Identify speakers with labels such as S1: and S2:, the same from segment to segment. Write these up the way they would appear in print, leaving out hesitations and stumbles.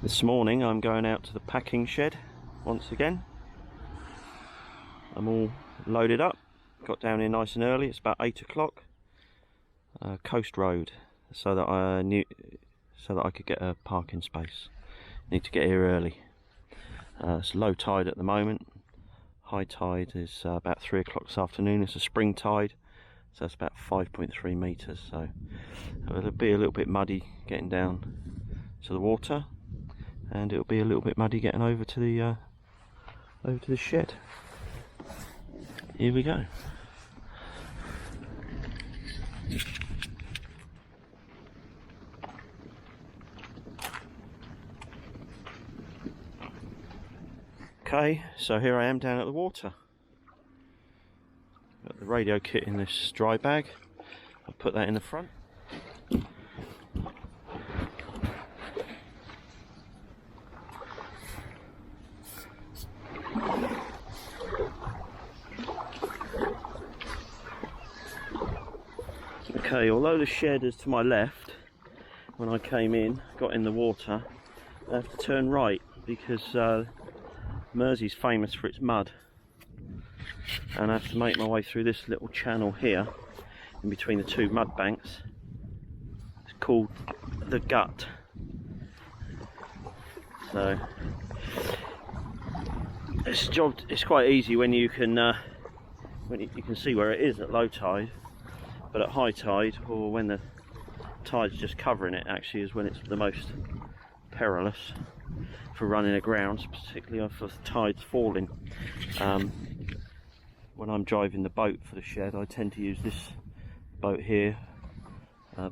S1: This morning I'm going out to the packing shed once again. I'm all loaded up, got down here nice and early. It's about 8 o'clock. Coast Road, so that I could get a parking space. Need to get here early. It's low tide at the moment. High tide is about 3 o'clock this afternoon. It's a spring tide, so it's about 5.3 meters. So it'll be a little bit muddy getting down to the water, and it'll be a little bit muddy getting over to the shed. Here we go. Okay, so here I am down at the water. Got the radio kit in this dry bag. I'll put that in the front. Okay, although the shed is to my left, when I came in, got in the water, I have to turn right because Mersey's famous for its mud, and I have to make my way through this little channel here in between the two mud banks. It's called the Gut. So this job is quite easy when you can see where it is at low tide, but at high tide, or when the tide's just covering it, actually is when it's the most perilous for running aground, particularly if the tide's falling. When I'm driving the boat for the shed, I tend to use this boat here,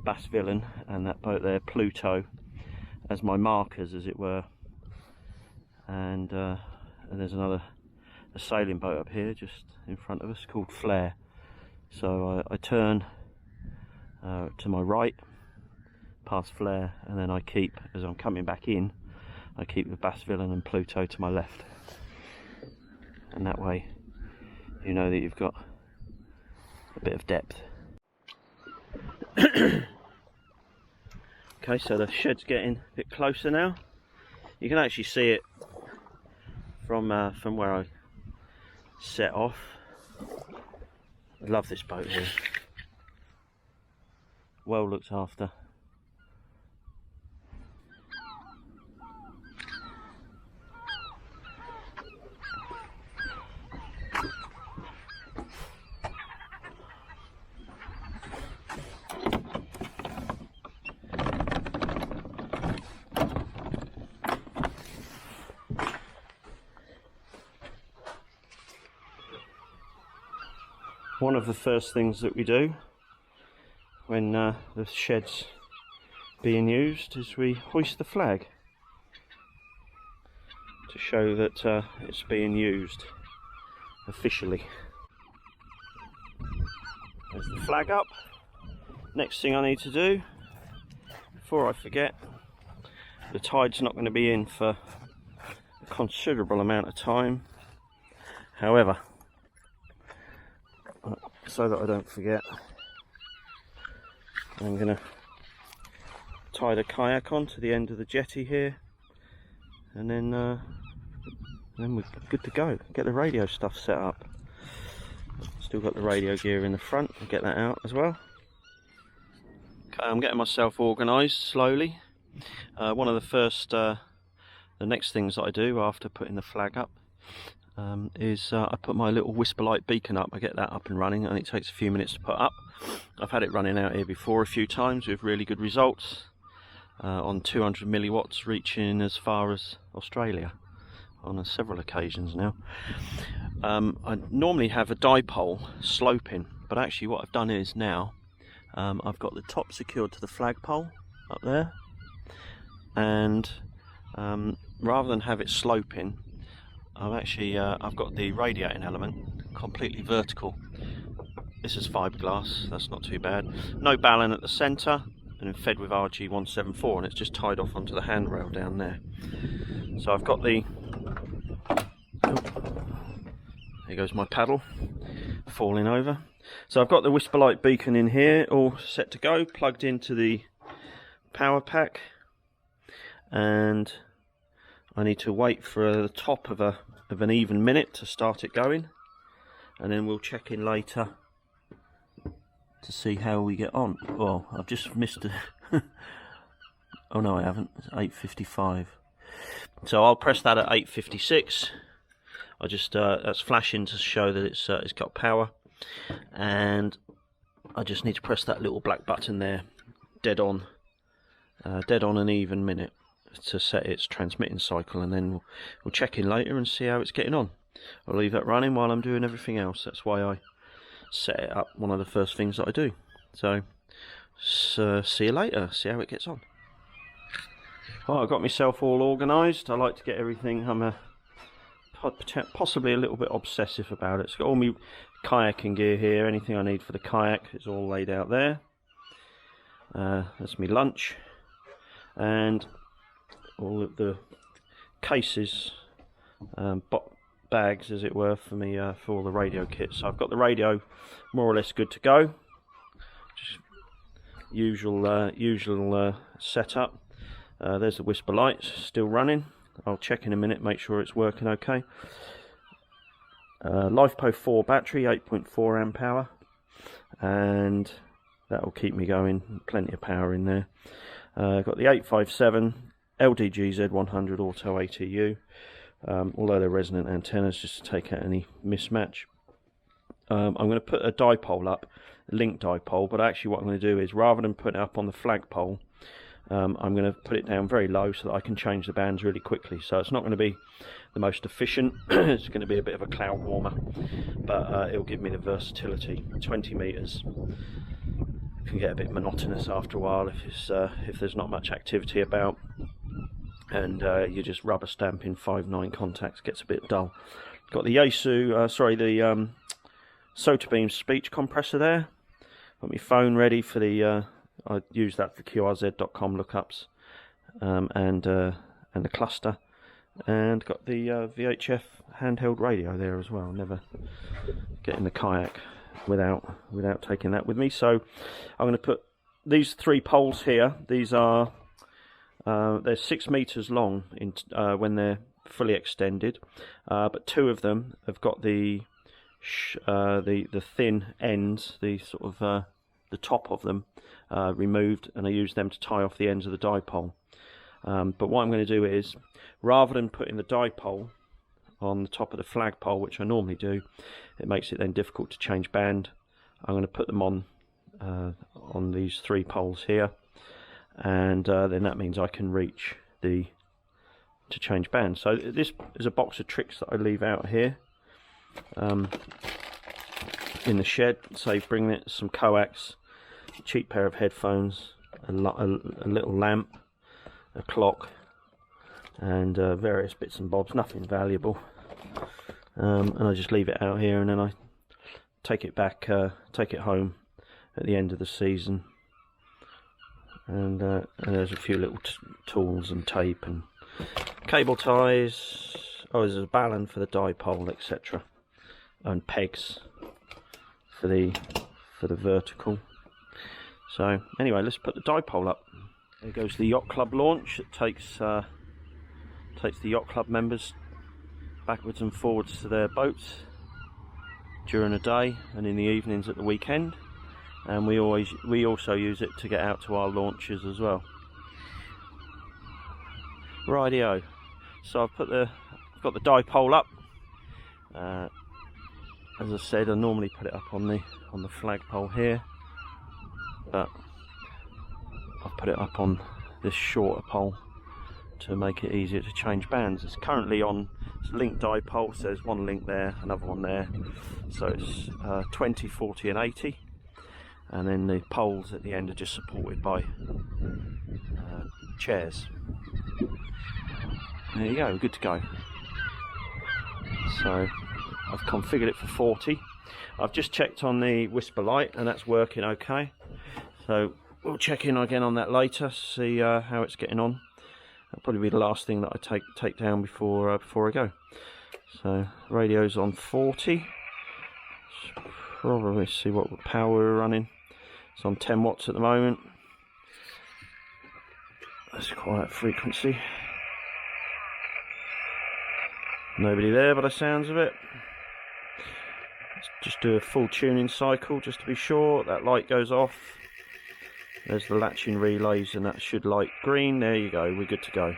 S1: Bass Villain, and that boat there, Pluto, as my markers, as it were. And there's a sailing boat up here just in front of us called Flare. So I turn to my right past Flare, and then I keep, as I'm coming back in, I keep the Bass Villain and Pluto to my left, and that way you know that you've got a bit of depth. Okay, so the shed's getting a bit closer now. You can actually see it from where I set off. I love this boat here. Well looked after. One of the first things that we do when the shed's being used is we hoist the flag to show that it's being used officially. There's the flag up. Next thing I need to do, before I forget, the tide's not going to be in for a considerable amount of time. However, so that I don't forget, I'm going to tie the kayak on to the end of the jetty here, and then we're good to go. Get the radio stuff set up. Still got the radio gear in the front, I'll get that out as well. Okay, I'm getting myself organised slowly. One of the next things that I do after putting the flag up is I put my little whisper light beacon up. I get that up and running, and it takes a few minutes to put up. I've had it running out here before a few times with really good results, on 200 milliwatts, reaching as far as Australia on several occasions now. I normally have a dipole sloping, but actually what I've done is now I've got the top secured to the flagpole up there, and rather than have it sloping, I've got the radiating element completely vertical. This is fiberglass, that's not too bad. No ballon at the centre, and fed with RG174, and it's just tied off onto the handrail down there. So I've got the... There goes my paddle, falling over. So I've got the whisper light beacon in here, all set to go, plugged into the power pack, and I need to wait for the top of an even minute to start it going, and then we'll check in later to see how we get on. Well, I've just missed it. Oh no, I haven't. It's 8:55. So I'll press that at 8:56. I just that's flashing to show that it's got power, and I just need to press that little black button there, dead on an even minute, to set its transmitting cycle, and then we'll check in later and see how it's getting on. I'll leave that running while I'm doing everything else. That's why I set it up, one of the first things that I do. So see you later, see how it gets on. Well, I've got myself all organised. I like to get everything. I'm possibly a little bit obsessive about it. It's got all my kayaking gear here. Anything I need for the kayak is all laid out there. That's my lunch, and all of the cases, bags as it were, for me for all the radio kits. So I've got the radio more or less good to go. Just usual setup. There's the whisper lights still running. I'll check in a minute, make sure it's working okay. LifePo 4 battery, 8.4 amp hour, and that will keep me going. Plenty of power in there. Got the 857 LDG Z100 Auto ATU, although they're resonant antennas, just to take out any mismatch. I'm going to put a dipole up, a link dipole, but actually what I'm going to do is, rather than put it up on the flagpole, I'm going to put it down very low so that I can change the bands really quickly. So it's not going to be the most efficient. It's going to be a bit of a cloud warmer, but it'll give me the versatility. 20 meters can get a bit monotonous after a while if there's not much activity about, and you're just rubber stamping 5.9 contacts. Gets a bit dull. Got the Yaesu, Sotabeam speech compressor there. Got my phone ready for the. I use that for QRZ.com lookups, and the cluster, and got the VHF handheld radio there as well. Never get in the kayak without taking that with me. So I'm going to put these 3 poles here. These are they're 6 meters long when they're fully extended, but 2 of them have got the thin ends, the sort of the top of them removed, and I use them to tie off the ends of the dipole. But what I'm going to do is, rather than putting the dipole on the top of the flagpole, which I normally do, it makes it then difficult to change band. I'm going to put them on these 3 poles here, and then that means I can reach to change band. So this is a box of tricks that I leave out here in the shed. Say, bring it some coax, a cheap pair of headphones, a little lamp, a clock, and various bits and bobs. Nothing valuable, and I just leave it out here, and then I take it back, take it home at the end of the season. And there's a few little tools and tape and cable ties. Oh, there's a balun for the dipole, etc., and pegs for the vertical. So anyway, let's put the dipole up. There goes the yacht club launch. It takes the yacht club members backwards and forwards to their boats during the day and in the evenings at the weekend, and we also use it to get out to our launches as well. Rightio. So I've got the dipole up. As I said, I normally put it up on the flagpole here, but I've put it up on this shorter pole to make it easier to change bands. It's currently on link dipole, so there's one link there, another one there, so it's 20, 40 and 80, and then the poles at the end are just supported by chairs. There you go, good to go. So I've configured it for 40. I've just checked on the whisper light and that's working okay, so we'll check in again on that later, see how it's getting on. That'll probably be the last thing that I take down before I go. So radio's on 40. Probably see what power we're running. It's on 10 watts at the moment. That's quiet frequency. Nobody there by the sounds of it. Let's just do a full tuning cycle just to be sure. That light goes off. There's the latching relays, and that should light green. There you go, we're good to go.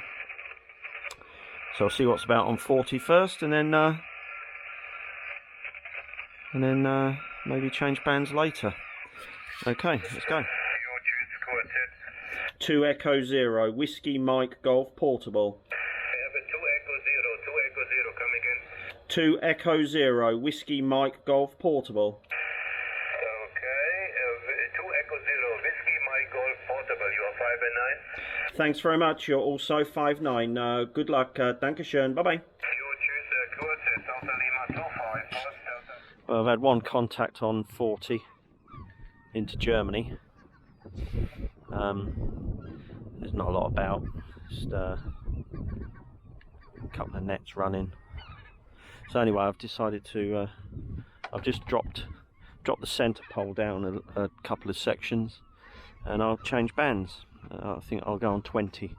S1: So I'll see what's about on 40 first, and then maybe change bands later. Okay, let's go. 2 Echo 0, Whiskey Mike Golf Portable. 2 Echo 0, Whiskey Mike Golf Portable.
S2: Okay, 2 Echo 0, Whiskey Mike Golf Portable. You are 5 and 9.
S1: Thanks very much. You're also 5'9". Good luck. Dankeschön. Bye bye. Well, I've had one contact on 40 into Germany. There's not a lot about. Just a couple of nets running. So anyway, I've decided to. I've just dropped the centre pole down a couple of sections, and I'll change bands. I think I'll go on 20.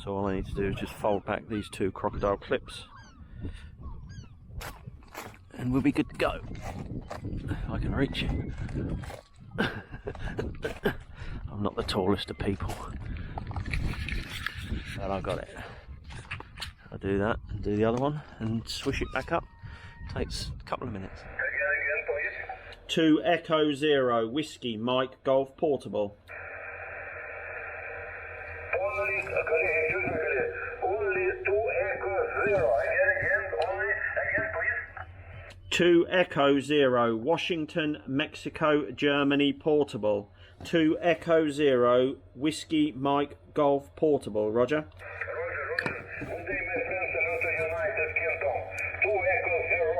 S1: So all I need to do is just fold back these 2 crocodile clips, and we'll be good to go. I can reach it. I'm not the tallest of people, but I got it. I'll do that and do the other one and swish it back up. Takes a couple of minutes.
S2: Again, please.
S1: 2 Echo 0, Whiskey Mike Golf Portable.
S2: Only 2 Echo 0. Again, please.
S1: 2 Echo 0, Washington, Mexico, Germany Portable. 2 Echo 0, Whiskey Mike Golf Portable. Roger.
S2: Good day, my friends, hello to United Kingdom. 2 Echo 0,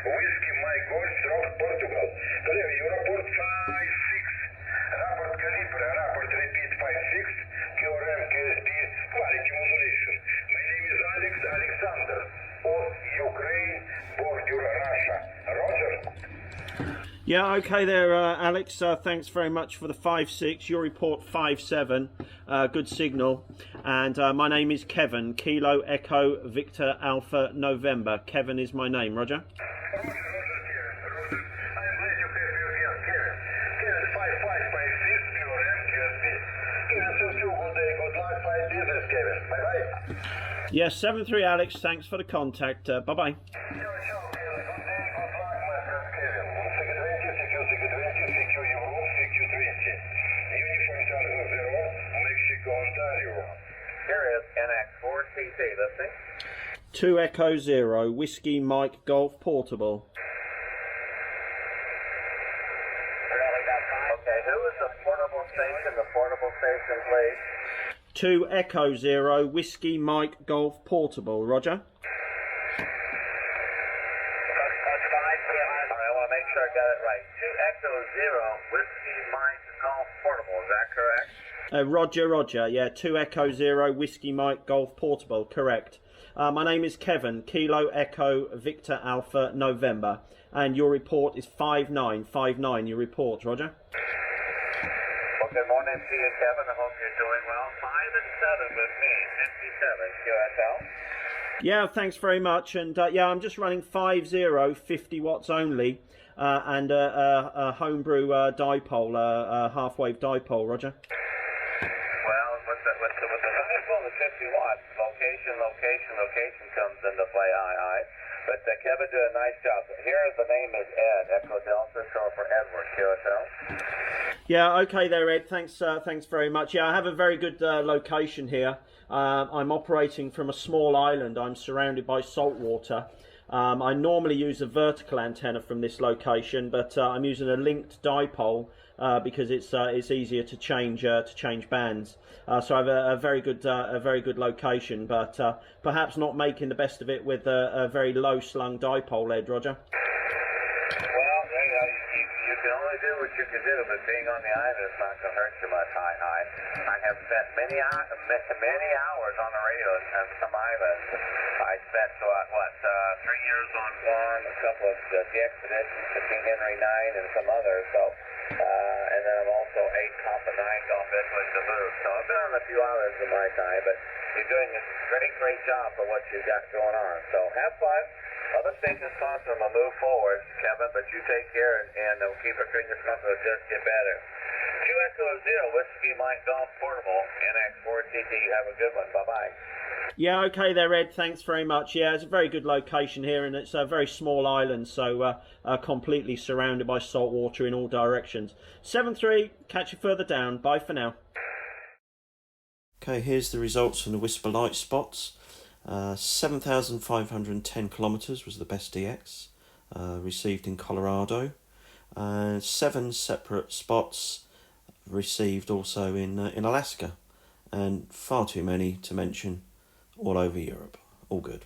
S2: Whiskey Mike Golf Portable. Colleague, you report 5-6. Rapport calibre, rapport repeat 5-6. QRM, QSB, quality modulation. My name is Alexander of Ukraine, border Russia. Roger.
S1: Yeah, okay there, Alex. Thanks very much for the 5-6. Your report 5-7. Good signal. And my name is Kevin. Kilo Echo Victor Alpha November. Kevin is my name. Roger.
S2: Roger, Kevin. I'm glad you have you again, Kevin. Kevin, 5-5-5-6, QRM, QSB. Kevin, so good day, good luck, fine business, Kevin. Bye-bye.
S1: Yes, 7-3, Alex. Thanks for the contact. Bye-bye.
S2: Listening.
S1: 2 Echo 0, Whiskey Mike Golf Portable.
S2: Okay, who is the portable station? The portable station, please.
S1: 2 Echo 0, Whiskey Mike Golf Portable. Roger.
S2: That's 5 I want to make sure I got it right. 2 Echo 0, Whiskey Mike Golf Portable. Is that correct?
S1: Roger. Yeah, 2 Echo 0, Whiskey Mike Golf Portable. Correct. My name is Kevin. Kilo Echo Victor Alpha November. And your report is 5959. Your report, Roger.
S2: Well, good morning to you, Kevin. I hope you're doing well. 5 and 7 with me. 57 QSL.
S1: Yeah, thanks very much. And yeah, I'm just running 5-0, 50 watts only, and a homebrew dipole, half-wave dipole, Roger.
S2: Well, with the dipole, the 50 watts, location comes into play, aye. But Kevin did a nice job. Here, the name is Ed, Echo Delta, short for Edward, QSL.
S1: Yeah, okay there, Ed. Thanks very much. Yeah, I have a very good location here. I'm operating from a small island. I'm surrounded by salt water. I normally use a vertical antenna from this location, but I'm using a linked dipole because it's easier to change bands. So I have a very good location, but perhaps not making the best of it with a very low slung dipole, Ed. Roger.
S2: Well, you can only do what you can do, but being on the island is not going to hurt you much. I have spent many hours on the radio on some islands. I spent 3 years on one, a couple of the expeditions to King Henry 9 and some others. So, and then I'm also 8 Papa 9 off Edwin Duluth. So I've been on a few islands of Mai Tai, but you're doing a great job for what you've got going on. So have fun. Other stations sponsor them will move forward, Kevin, but you take care and keep our fingers crossed it'll just get better. QSO0, Whiskey Mike Golf Portable, NX4TT. You have a good one. Bye-bye.
S1: Yeah, okay there, Ed. Thanks very much. Yeah, it's a very good location here, and it's a very small island, so completely surrounded by salt water in all directions. 7-3, catch you further down. Bye for now. Okay, here's the results from the Whisper Light spots. 7,510 kilometres was the best DX received in Colorado. 7 separate spots received also in Alaska, and far too many to mention all over Europe. All good.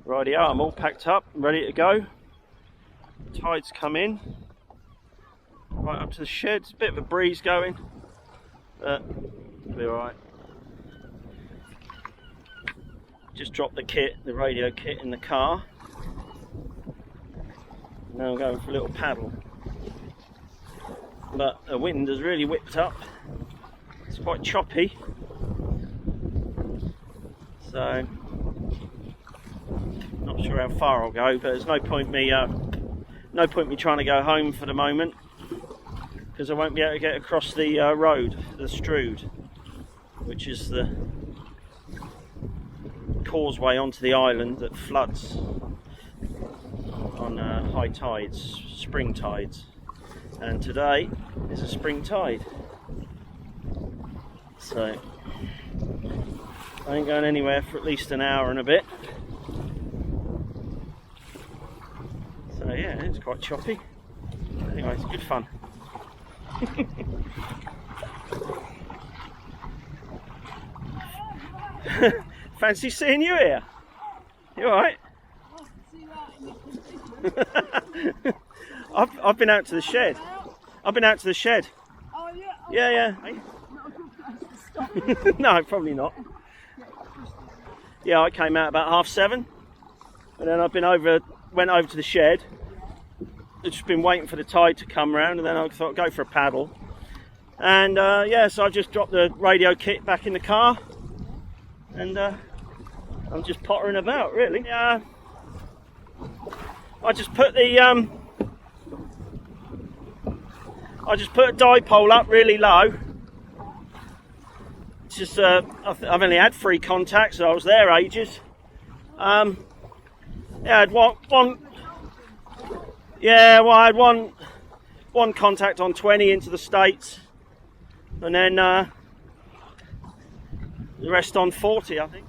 S1: Rightio, I'm all packed up, ready to go. Tide's come in right up to the sheds. A bit of a breeze going, but it'll be alright. Just dropped the radio kit in the car. Now I'm going for a little paddle. But the wind has really whipped up. It's quite choppy. So, not sure how far I'll go, but there's no point me trying to go home for the moment, because I won't be able to get across the road, the Strood, which is the causeway onto the island that floods on high tides, spring tides, and today is a spring tide, so I ain't going anywhere for at least an hour and a bit. So yeah, it's quite choppy. Anyway, it's good fun. Fancy seeing you here? You alright? I've been out to the shed. I've been out to the shed.
S3: Oh
S1: Yeah.
S3: yeah.
S1: No, probably not. Yeah, I came out about 7:30, and then went over to the shed. I've just been waiting for the tide to come round, and then I thought I'd go for a paddle. And yeah, so I've just dropped the radio kit back in the car, and I'm just pottering about, really. I just put a dipole up really low. It's just I've only had 3 contacts, so I was there ages. Yeah, I had one. Yeah, well, I had one contact on 20 into the States, and then the rest on 40, I think.